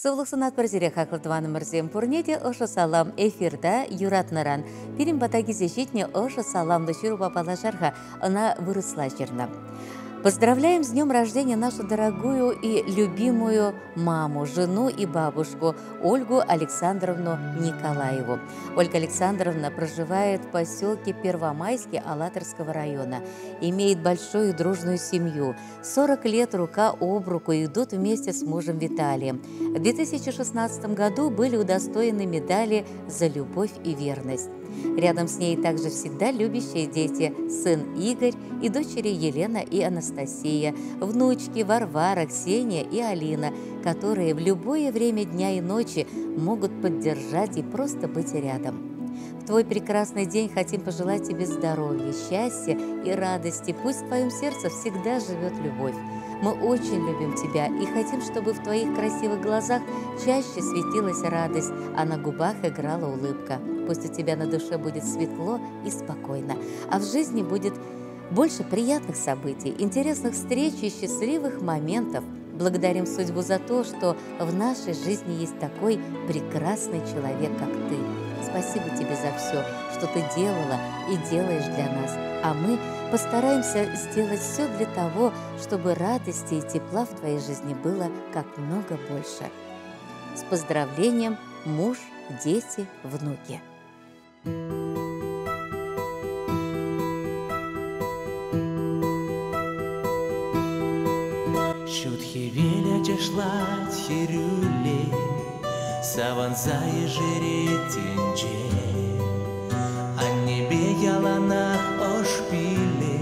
Сывлықсынат бірзере хақылтываны мірзем пұрнеде ұшы салам эфирда юратныран. Перім батагизе жетне ұшы саламды шыру бабалажарға она выросла жерна. Поздравляем с днем рождения нашу дорогую и любимую маму, жену и бабушку Ольгу Александровну Николаеву. Ольга Александровна проживает в поселке Первомайский Алатырского района. Имеет большую и дружную семью. 40 лет рука об руку идут вместе с мужем Виталием. В 2016 году были удостоены медали за любовь и верность. Рядом с ней также всегда любящие дети, сын Игорь и дочери Елена и Анастасия, внучки Варвара, Ксения и Алина, которые в любое время дня и ночи могут поддержать и просто быть рядом. В твой прекрасный день хотим пожелать тебе здоровья, счастья и радости. Пусть в твоем сердце всегда живет любовь. Мы очень любим тебя и хотим, чтобы в твоих красивых глазах чаще светилась радость, а на губах играла улыбка. Пусть у тебя на душе будет светло и спокойно, а в жизни будет больше приятных событий, интересных встреч и счастливых моментов. Благодарим судьбу за то, что в нашей жизни есть такой прекрасный человек, как ты. Спасибо тебе за все, что ты делала и делаешь для нас. А мы постараемся сделать все для того, чтобы радости и тепла в твоей жизни было как много больше. С поздравлением, муж, дети, внуки. Саванзай жиритинче, а небе яланах ошпиле,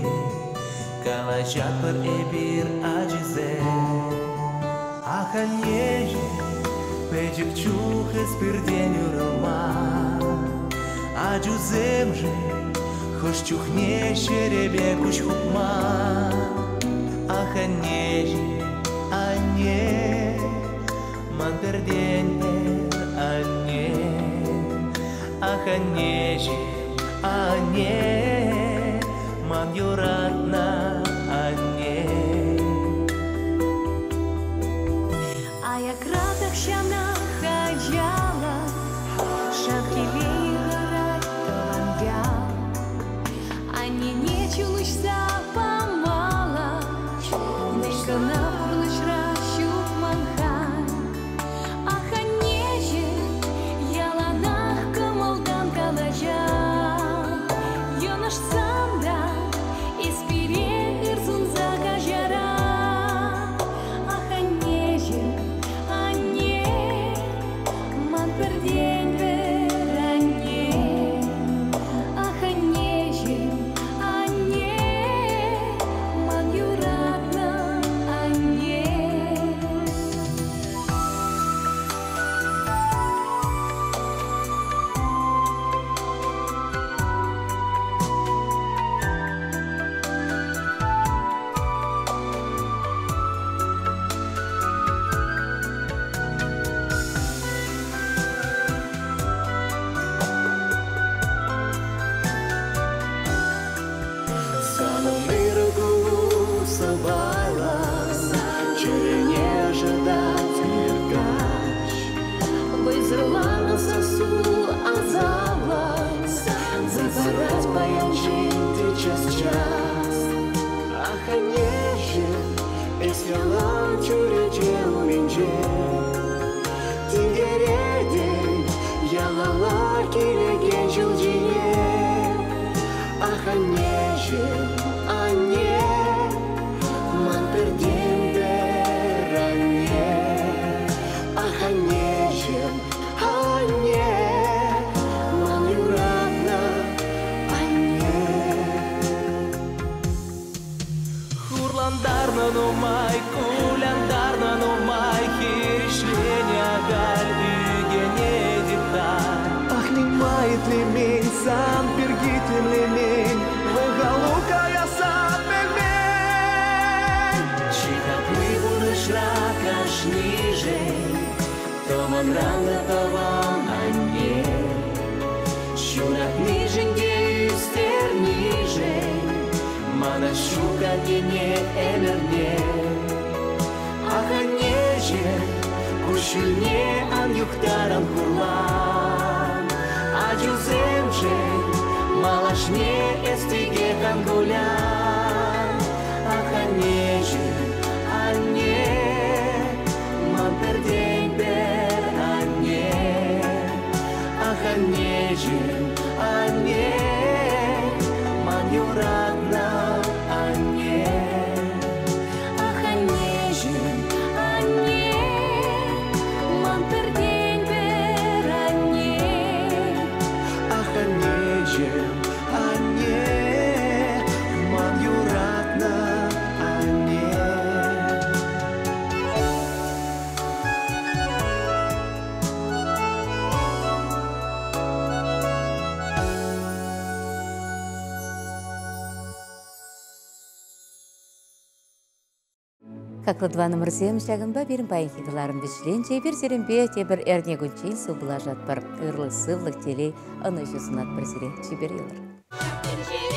калачат пар эбир аджизе. Аханеже, печек чух эспирденю рома, аджузем же, хош чухне шеребе куч хупма. Аханеже, ане, ман перденье. Аханеже, ане, ман юратна, ане. А я краток щана хаяла, шапки веера таланья, ане не чулышса помала, нышка на пурныш ращук манхан. Аханеже, Күшіне ан юхтаран хурлан, Ачузем жен, малашне эстиге кангулян. Аханежи, анне, ман перден бер анне. Аханежи, анне, ман юратна анне. Аханежин, анне, ман перден бер анне. Аханежи, анне, ман юратна анне. Какладваны мырзем шагынба берін байын хидыларымды жиленче бір зеренбе тебір әрне күнчейін су бұла жатпыр. Үрлы сывлық телей аны жүзінат бір зере чебер елір.